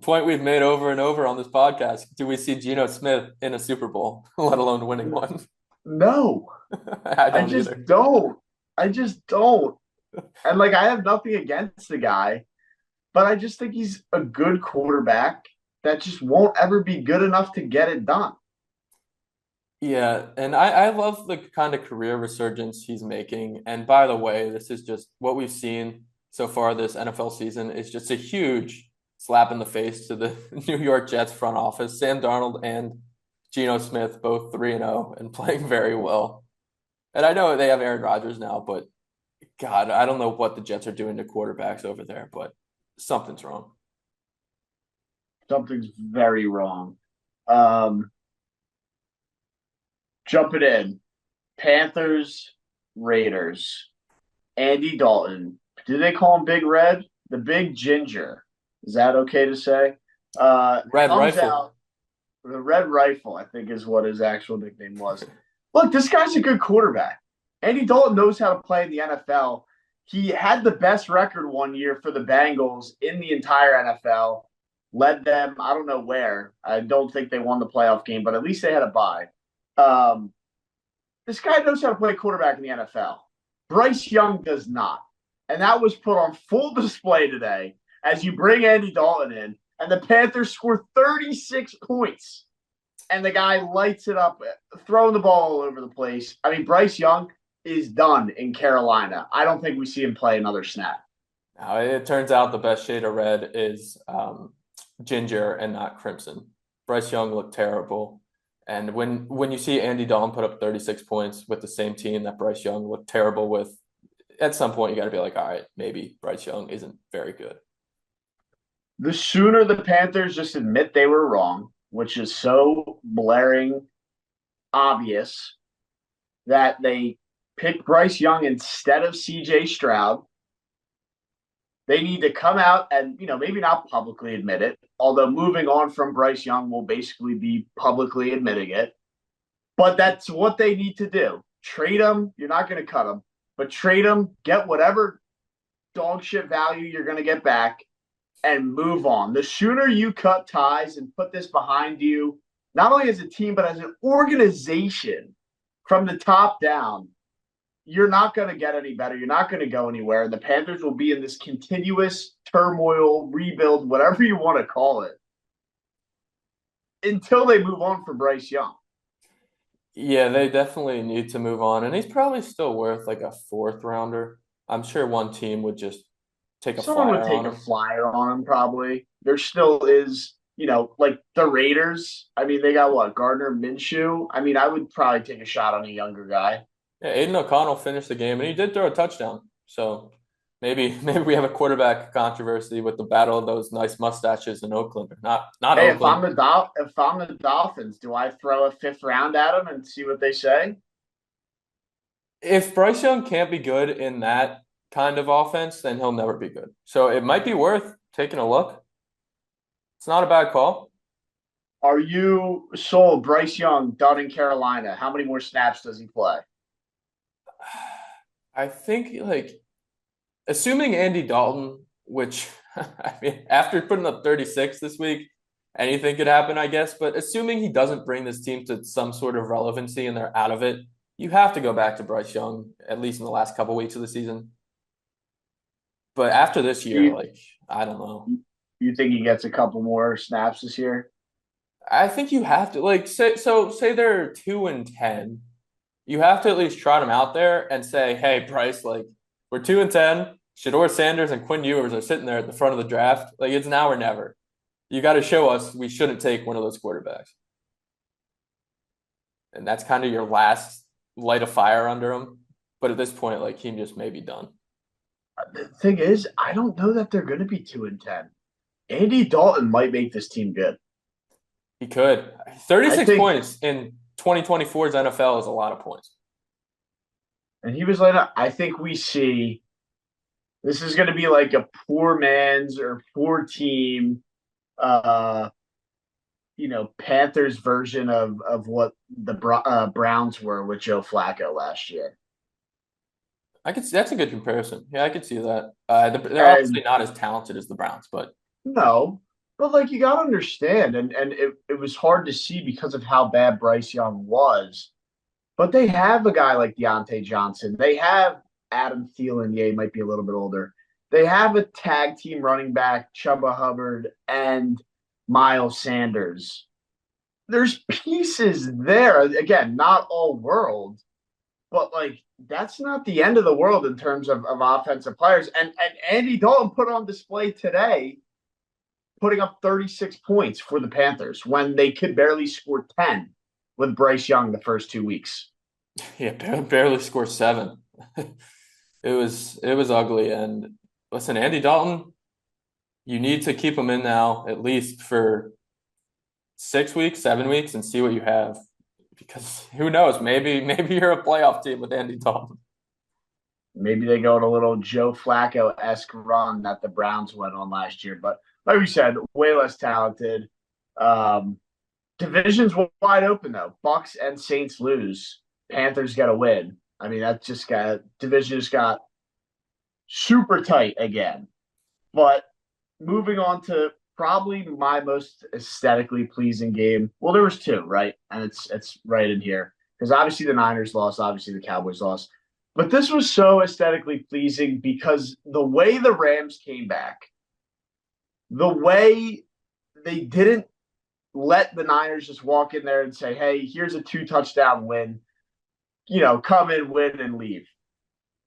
point we've made over and over on this podcast. Do we see Geno Smith in a Super Bowl, let alone winning one? No. I just don't. And, I have nothing against the guy, but I just think he's a good quarterback that just won't ever be good enough to get it done. Yeah, and I love the kind of career resurgence he's making. And by the way, this is just what we've seen so far this NFL season is just a huge slap in the face to the New York Jets front office, Sam Darnold and Geno Smith, both 3-0 and playing very well. And I know they have Aaron Rodgers now, but God, I don't know what the Jets are doing to quarterbacks over there, but something's wrong. Something's very wrong. Um, Jumping in, Panthers, Raiders. Andy Dalton. Do they call him Big Red? The Big Ginger. Is that okay to say? Red Comes Rifle. out the Red Rifle, I think is what his actual nickname was. Look, this guy's a good quarterback. Andy Dalton knows how to play in the NFL. He had the best record one year for the Bengals in the entire NFL. Led them, I don't know where. I don't think they won the playoff game, but at least they had a bye. Um, this guy knows how to play quarterback in the NFL. Bryce Young does not. And that was put on full display today as you bring Andy Dalton in, and the Panthers score 36 points. And the guy lights it up, throwing the ball all over the place. I mean, Bryce Young is done in Carolina. I don't think we see him play another snap. Now, it turns out the best shade of red is ginger and not crimson. Bryce Young looked terrible. And when you see Andy Dalton put up 36 points with the same team that Bryce Young looked terrible with, at some point you got to be like, all right, maybe Bryce Young isn't very good. The sooner the Panthers just admit they were wrong, which is so blaring obvious that they picked Bryce Young instead of CJ Stroud, they need to come out and, maybe not publicly admit it, although moving on from Bryce Young will basically be publicly admitting it. But that's what they need to do. Trade him. You're not going to cut him, but trade him, get whatever dog shit value you're going to get back, and move on. The sooner you cut ties and put this behind you, not only as a team, but as an organization from the top down, you're not going to get any better. You're not going to go anywhere. The Panthers will be in this continuous turmoil, rebuild, whatever you want to call it, until they move on from Bryce Young. Yeah, they definitely need to move on. And he's probably still worth like a fourth rounder. I'm sure one team would just take a Someone would flyer take on a him. flyer on him, probably. There still is, like the Raiders. I mean, they got what? Gardner Minshew. I mean, I would probably take a shot on a younger guy. Yeah, Aiden O'Connell finished the game, and he did throw a touchdown. So maybe we have a quarterback controversy with the battle of those nice mustaches in Oakland, or not Hey, if I'm Oakland. the Dolphins, do I throw a fifth round at them and see what they say? If Bryce Young can't be good in that kind of offense, then he'll never be good. So it might be worth taking a look. It's not a bad call. Are you sold? Bryce Young done in Carolina. How many more snaps does he play? I think like assuming Andy Dalton, which I mean, after putting up 36 this week, anything could happen, I guess. But assuming he doesn't bring this team to some sort of relevancy and they're out of it, you have to go back to Bryce Young, at least in the last couple weeks of the season. But after this year, You, like, I don't know. you think he gets a couple more snaps this year? I think you have to like say they're 2-10. You have to at least trot him out there and say, hey, Bryce, like we're 2-10. Shador Sanders and Quinn Ewers are sitting there at the front of the draft. Like it's now or never. You got to show us we shouldn't take one of those quarterbacks. And that's kind of your last light of fire under him. But at this point, like he just may be done. The thing is, I don't know that they're going to be 2-10. Andy Dalton might make this team good. He could. I 36 think, points in 2024's NFL is a lot of points. and he was like, I think we see this is going to be like a poor man's or poor team, uh, Panthers version of what the Browns were with Joe Flacco last year. I could see that's a good comparison. Yeah, I could see that. They're obviously And not as talented as the Browns, but no, but like you got to understand, and it was hard to see because of how bad Bryce Young was. But they have a guy like Deontay Johnson. They have Adam Thielen. Yeah, he might be a little bit older. They have a tag team running back, Chuba Hubbard and Miles Sanders. There's pieces there. Again, not all world, but like that's not the end of the world in terms of offensive players. And Andy Dalton put on display today, putting up 36 points for the Panthers when they could barely score 10 with Bryce Young the first 2 weeks. Yeah, barely scored 7. It was ugly. And listen, Andy Dalton, you need to keep him in now at least for 6 weeks, 7 weeks, and see what you have. Because who knows? Maybe you're a playoff team with Andy Dalton. Maybe they go on a little Joe Flacco-esque run that the Browns went on last year. But like we said, way less talented. Division's wide open, though. Bucs and Saints lose. Panthers got to win. I mean, that just got division just got super tight again. But moving on to probably my most aesthetically pleasing game. Well, there was two, right? And it's right in here because obviously the Niners lost, obviously the Cowboys lost. But this was so aesthetically pleasing because the way the Rams came back, the way they didn't let the Niners just walk in there and say, hey, here's a 2-touchdown win, come in, win, and leave.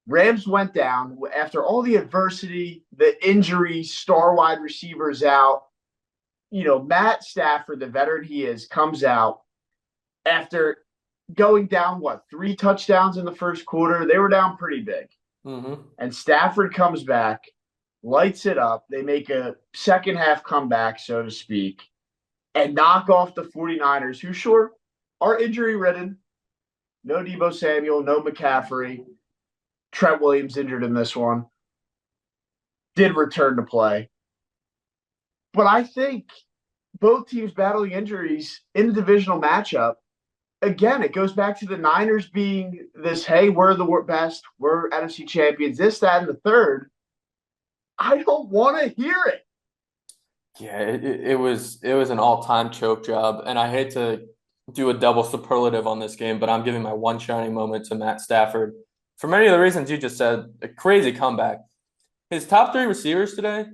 Rams went down after all the adversity, the injury, star wide receivers out. Matt Stafford, the veteran he is, comes out after going down, 3 touchdowns in the first quarter. They were down pretty big. Mm-hmm. And Stafford comes back, lights it up. They make a second half comeback, so to speak, and knock off the 49ers, who sure are injury ridden. No Deebo Samuel, no McCaffrey. Trent Williams injured in this one. Did return to play. But I think both teams battling injuries in the divisional matchup, again, it goes back to the Niners being this, hey, we're the best, we're NFC champions, this, that, and the third. I don't want to hear it. Yeah, it was an all-time choke job, and I hate to do a double superlative on this game, but I'm giving my one shining moment to Matt Stafford. For many of the reasons you just said, a crazy comeback. His top 3 receivers today,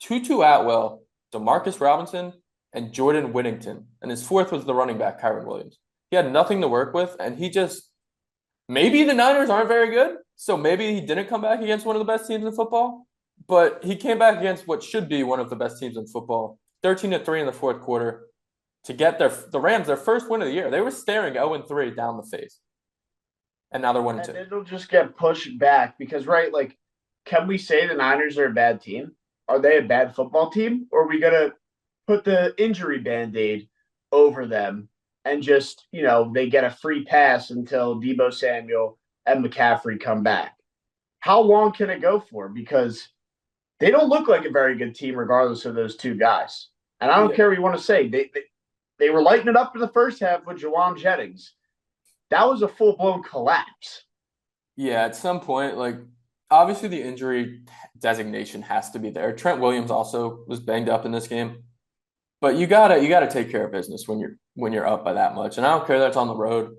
Tutu Atwell, Demarcus Robinson, and Jordan Whittington. And his fourth was the running back, Kyron Williams. He had nothing to work with, and maybe the Niners aren't very good, so maybe he didn't come back against one of the best teams in football, but he came back against what should be one of the best teams in football, 13-3 in the fourth quarter, to get the Rams their first win of the year. They were staring 0-3 down the face. And now they're 1-2. And it'll just get pushed back because, right, can we say the Niners are a bad team? Are they a bad football team? Or are we going to put the injury Band-Aid over them and just, they get a free pass until Deebo Samuel and McCaffrey come back? How long can it go for? Because they don't look like a very good team regardless of those two guys. And I don't care what you want to say. They were lighting it up in the first half with Jawan Jennings. That was a full-blown collapse. Yeah, at some point, obviously the injury designation has to be there. Trent Williams also was banged up in this game. But you gotta take care of business when you're up by that much. And I don't care that's on the road.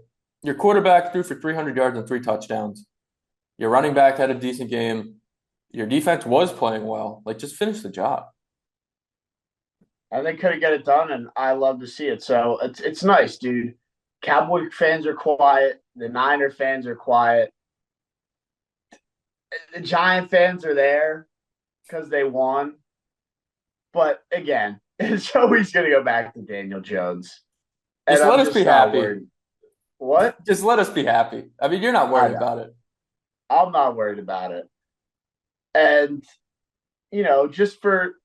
Your quarterback threw for 300 yards and 3 touchdowns. Your running back had a decent game. Your defense was playing well. Just finish the job. And they couldn't get it done, and I love to see it. So it's nice, dude. Cowboy fans are quiet. The Niner fans are quiet. The Giant fans are there because they won. But again, it's always going to go back to Daniel Jones. Just let us be happy. Worried. What? Just let us be happy. I mean, you're not worried about it. I'm not worried about it. And, just for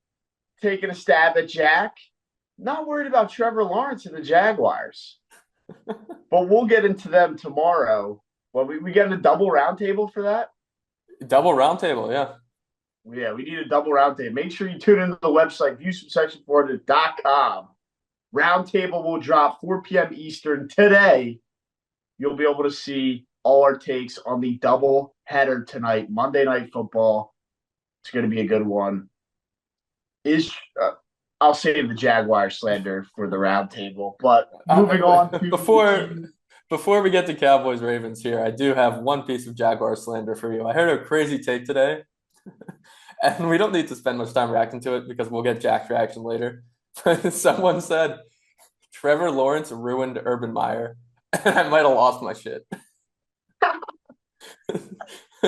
taking a stab at Jack, not worried about Trevor Lawrence and the Jaguars. But we'll get into them tomorrow. Well, we get a double roundtable for that? Double roundtable, yeah. Yeah, we need a double roundtable. Make sure you tune into the website, viewsfromsectionforward.com. Roundtable will drop 4 p.m. Eastern today. You'll be able to see all our takes on the double header tonight, Monday Night Football. It's going to be a good one. I'll save the Jaguar slander for the roundtable. But moving on. Before we get to Cowboys Ravens here, I do have one piece of Jaguar slander for you. I heard a crazy take today, and we don't need to spend much time reacting to it because we'll get Jack's reaction later. Someone said Trevor Lawrence ruined Urban Meyer, and I might have lost my shit.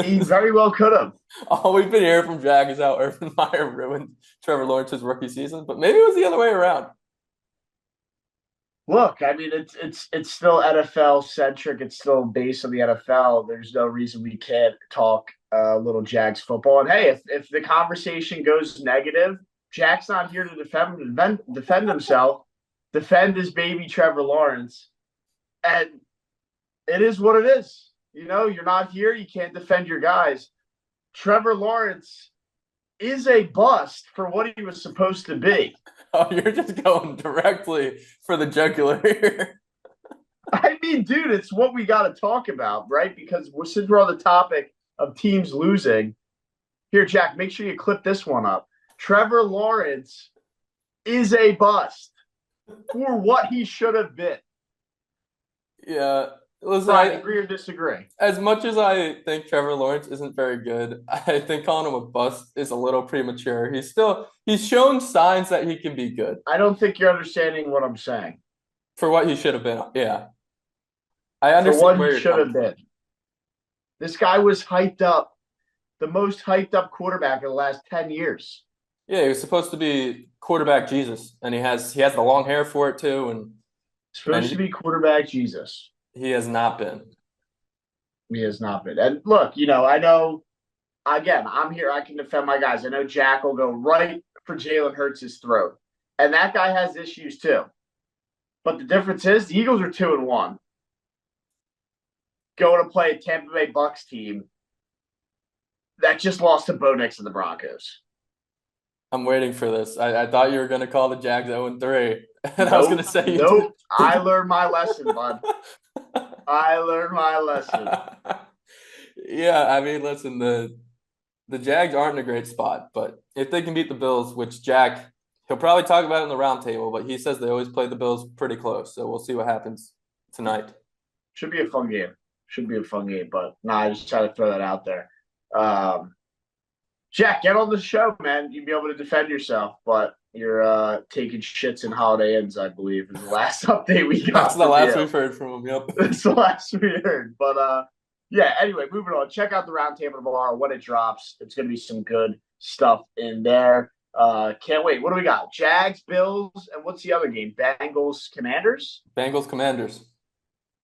He very well could have. All we've been hearing from Jack is how Urban Meyer ruined Trevor Lawrence's rookie season, but maybe it was the other way around. Look, I mean, it's still NFL centric. It's still based on the NFL. There's no reason we can't talk little Jags football. And hey, if the conversation goes negative, Jack's not here to defend himself, defend his baby Trevor Lawrence, and it is what it is. You know, you're not here. You can't defend your guys. Trevor Lawrence is a bust for what he was supposed to be. Oh, you're just going directly for the jugular here. I mean, dude, it's what we got to talk about, right? Because since we're on the topic of teams losing, here, Jack, make sure you clip this one up. Trevor Lawrence is a bust for what he should have been. Yeah. Listen, Brian, agree or disagree? as much as I think Trevor Lawrence isn't very good, I think calling him a bust is a little premature. He's shown signs that he can be good I don't think you're understanding what I'm saying. for what he should have been. Yeah. I For understand what where he you're should coming have from. been. This guy was hyped up, the most hyped up quarterback in the last 10 years. Yeah, he was supposed to be quarterback Jesus, and he has the long hair for it too, and Supposed to be quarterback Jesus. he has not been. He has not been. And look, you know, I know, again, I'm here. I can defend my guys. I know Jack will go right for Jalen Hurts' throat. And that guy has issues too. But the difference is the Eagles are 2-1. Going to play a Tampa Bay Bucs team that just lost to Bo Nix and the Broncos. I'm waiting for this. I thought you were going to call the Jags 0-3, and Nope, I was going to say you nope. I learned my lesson, bud. I learned my lesson. Yeah, I mean, listen, the Jags aren't in a great spot, but if they can beat the Bills, which he'll probably talk about it in the roundtable, but he says they always play the Bills pretty close, so we'll see what happens tonight. Should be a fun game. Should be a fun game, but I just try to throw that out there. Jack, get on the show, man. You'd be able to defend yourself, but you're taking shits in Holiday Inns, I believe, is the last update we got. That's the last we've heard from him. Yep. That's the last we heard. But yeah, anyway, moving on. Check out the roundtable tomorrow when it drops. It's going to be some good stuff in there. Can't wait. What do we got? Jags, Bills, and what's the other game? Bengals, Commanders? Bengals, Commanders.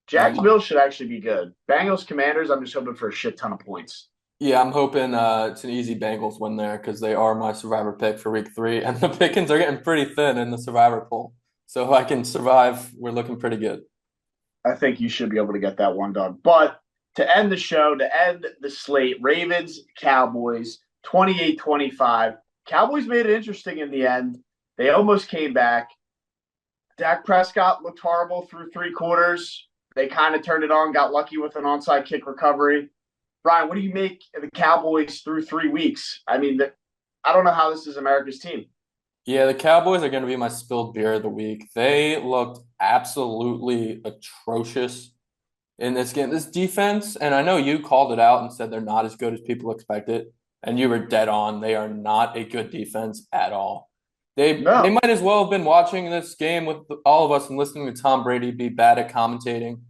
Jags, Bills should actually be good. Bengals, Commanders, I'm just hoping for a shit ton of points. Yeah, I'm hoping it's an easy Bengals win there because they are my survivor pick for week 3, and the pickings are getting pretty thin in the survivor pool. So if I can survive, we're looking pretty good. I think you should be able to get that one done. But to end the show, to end the slate, Ravens, Cowboys, 28-25. Cowboys made it interesting in the end. They almost came back. Dak Prescott looked horrible through 3 quarters. They kind of turned it on, got lucky with an onside kick recovery. Brian, what do you make of the Cowboys through 3 weeks? I mean, I don't know how this is America's team. Yeah, the Cowboys are going to be my spilled beer of the week. They looked absolutely atrocious in this game. This defense, and I know you called it out and said they're not as good as people expected, and you were dead on. They are not a good defense at all. They might as well have been watching this game with all of us and listening to Tom Brady be bad at commentating.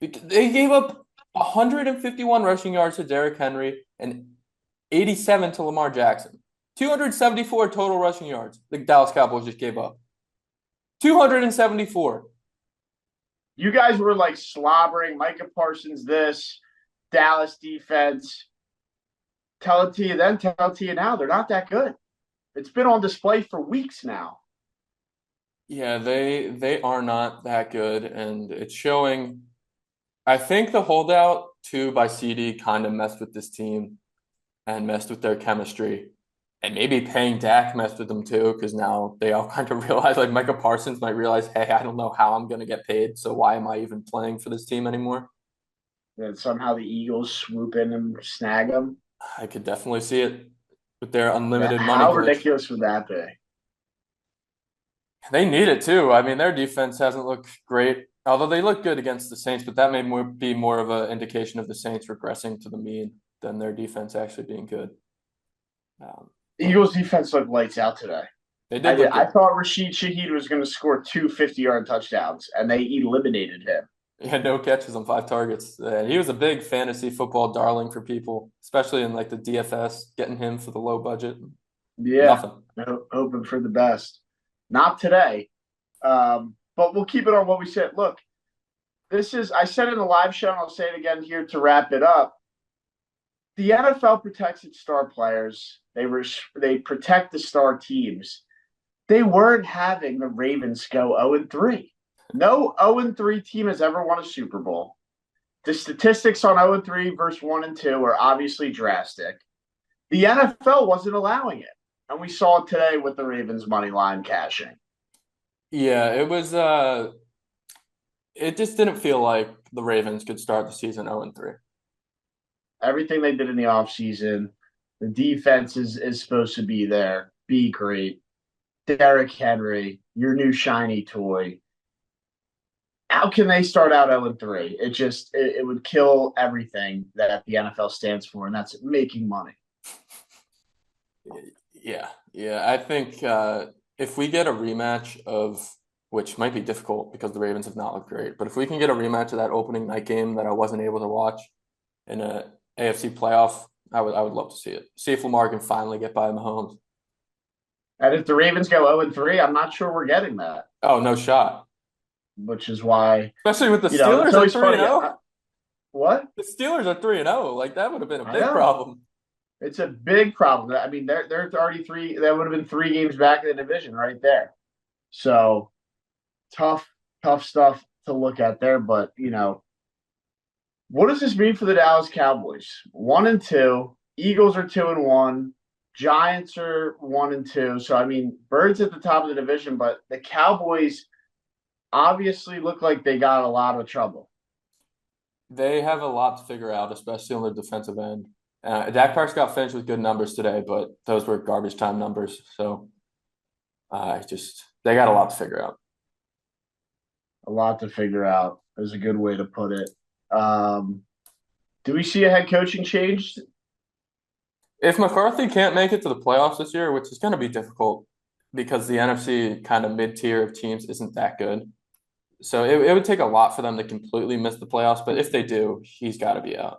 They gave up 151 rushing yards to Derrick Henry and 87 to Lamar Jackson. 274 total rushing yards the Dallas Cowboys just gave up. 274. You guys were like slobbering. Micah Parsons this, Dallas defense. Tell it to you then, tell it to you now. They're not that good. It's been on display for weeks now. Yeah, they are not that good, and it's showing. I think the holdout too by CD kind of messed with this team and messed with their chemistry. And maybe paying Dak messed with them too, because now they all kind of realize, like Micah Parsons might realize, hey, I don't know how I'm going to get paid, so why am I even playing for this team anymore? And somehow the Eagles swoop in and snag them. I could definitely see it with their unlimited money. How ridiculous would that be? They need it too. I mean, their defense hasn't looked great, although they look good against the Saints, but that may be more of an indication of the Saints regressing to the mean than their defense actually being good. Eagles defense looked lights out today. They did. I thought Rashid Shaheed was going to score 2 50-yard touchdowns, and they eliminated him. He had no catches on 5 targets. He was a big fantasy football darling for people, especially in like the DFS, getting him for the low budget. Yeah, nothing. Hoping for the best. Not today. but we'll keep it on what we said. Look, I said it in the live show, and I'll say it again here to wrap it up. The NFL protects its star players. They protect the star teams. They weren't having the Ravens go 0-3. No 0-3 team has ever won a Super Bowl. The statistics on 0-3 versus 1-2 are obviously drastic. The NFL wasn't allowing it. And we saw it today with the Ravens money line cashing. Yeah, it was it just didn't feel like the Ravens could start the season 0-3. Everything they did in the offseason, the defense is supposed to be there, be great. Derrick Henry, your new shiny toy. How can they start out 0-3? It would kill everything that the NFL stands for, and that's making money. Yeah. I think if we get a rematch of, which might be difficult because the Ravens have not looked great, but if we can get a rematch of that opening night game that I wasn't able to watch in a AFC playoff, I would love to see it. See if Lamar can finally get by Mahomes. And if the Ravens go 0-3, I'm not sure we're getting that. Oh, no shot. Which is why, especially with the it's Steelers at always 3-0. What? The Steelers are 3-0. Like that would have been a big problem. It's a big problem. I mean, they're already three. That would have been 3 games back in the division right there. So tough stuff to look at there. But what does this mean for the Dallas Cowboys? 1-2. Eagles are 2-1. Giants are 1-2. So I mean, Birds at the top of the division, but the Cowboys obviously look like they got a lot of trouble. They have a lot to figure out, especially on the defensive end. Dak Prescott finished with good numbers today, but those were garbage time numbers. So they got a lot to figure out. A lot to figure out is a good way to put it. Do we see a head coaching change? If McCarthy can't make it to the playoffs this year, which is going to be difficult because the NFC kind of mid-tier of teams isn't that good. So it would take a lot for them to completely miss the playoffs, but if they do, he's got to be out.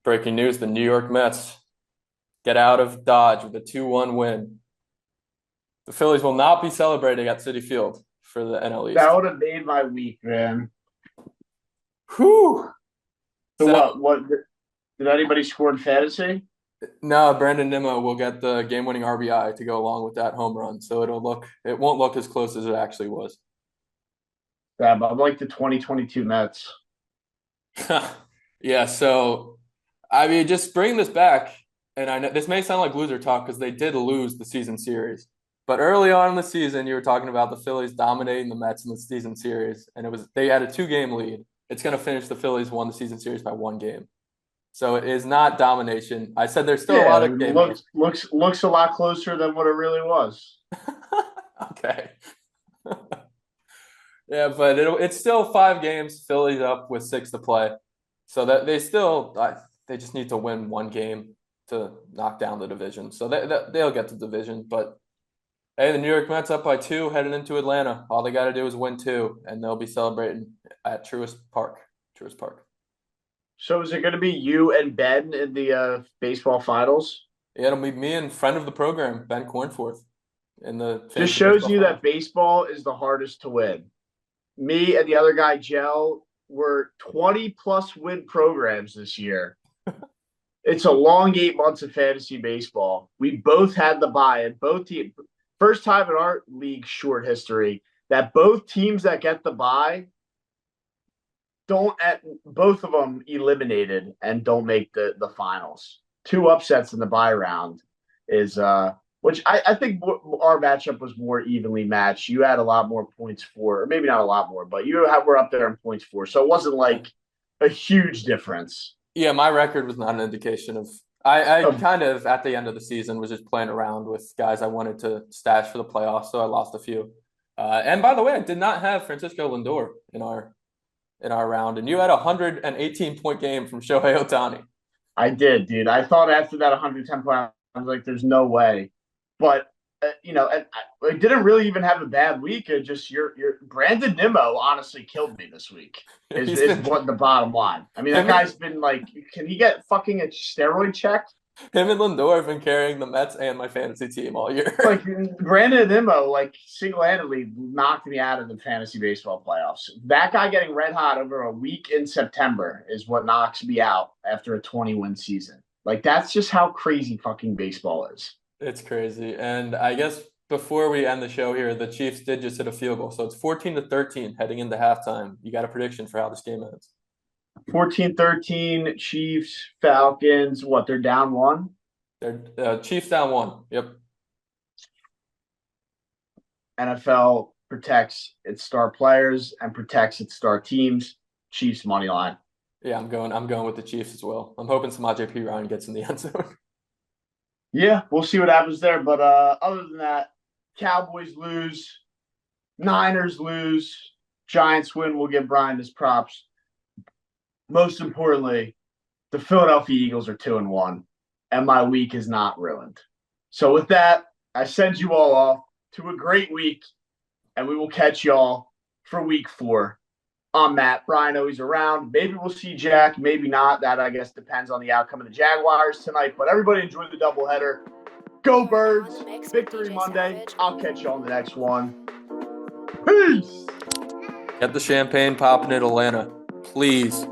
Breaking news, the New York Mets get out of Dodge with a 2-1 win. The Phillies will not be celebrating at Citi Field for the NL East. That would have made my week, man. Whew. So what did anybody score in fantasy? No, Brandon Nimmo will get the game-winning RBI to go along with that home run. So it won't look as close as it actually was. Yeah, but I'm like the 2022 Mets. Yeah, so I mean, just bring this back, and I know this may sound like loser talk because they did lose the season series. But early on in the season, you were talking about the Phillies dominating the Mets in the season series, and they had a 2-game lead. It's going to finish the Phillies won the season series by 1 game. So it is not domination. I said there's still a lot of game. Looks a lot closer than what it really was. Okay. Yeah, but it's still 5 games. Phillies up with 6 to play. So that they just need to win 1 game to knock down the division. So they'll get the division. But hey, the New York Mets up by 2 heading into Atlanta. All they got to do is win 2, and they'll be celebrating at Truist Park. So is it going to be you and Ben in the baseball finals? Yeah, it'll be me and friend of the program, Ben Cornforth. In the just shows you that baseball is the hardest to win. Me and the other guy, Joe, were 20-plus win programs this year. It's a long 8 months of fantasy baseball. We both had the buy-in. Both teams. First time in our league short history that both teams that get the bye both of them eliminated and don't make the finals. 2 upsets in the bye round is which I think our matchup was more evenly matched. You had a lot more points for, or maybe not a lot more, but were up there in points for. So it wasn't like a huge difference. Yeah, my record was not an indication of. I kind of at the end of the season was just playing around with guys I wanted to stash for the playoffs, so I lost a few. And by the way, I did not have Francisco Lindor in our round, and you had a 118-point game from Shohei Ohtani. I did, dude. I thought after that 110 point, I was like, "There's no way." But I didn't really even have a bad week. It just your Brandon Nimmo honestly killed me this week. Is what the bottom line. I mean, that guy's been like, can he get fucking a steroid check? Him and Lindor have been carrying the Mets and my fantasy team all year. Like Brandon Nimmo, like single-handedly knocked me out of the fantasy baseball playoffs. That guy getting red hot over a week in September is what knocks me out after a 20-win season. Like that's just how crazy fucking baseball is. It's crazy. And I guess before we end the show here, the Chiefs did just hit a field goal. So it's 14-13 heading into halftime. You got a prediction for how this game ends? 14-13 Chiefs, Falcons. What, they're down one? They're Chiefs down one. Yep. NFL protects its star players and protects its star teams. Chiefs money line. Yeah, I'm going with the Chiefs as well. I'm hoping Samaje Perine gets in the end zone. Yeah, we'll see what happens there. But other than that, Cowboys lose, Niners lose, Giants win. We'll give Brian his props. Most importantly, the Philadelphia Eagles are 2-1, and my week is not ruined. So with that, I send you all off to a great week, and we will catch y'all for week 4. I'm Matt. Brian always around. Maybe we'll see Jack, maybe not. That, I guess, depends on the outcome of the Jaguars tonight. But everybody enjoy the doubleheader. Go Birds. Victory Monday. I'll catch you on the next one. Peace. Get the champagne popping in Atlanta, please.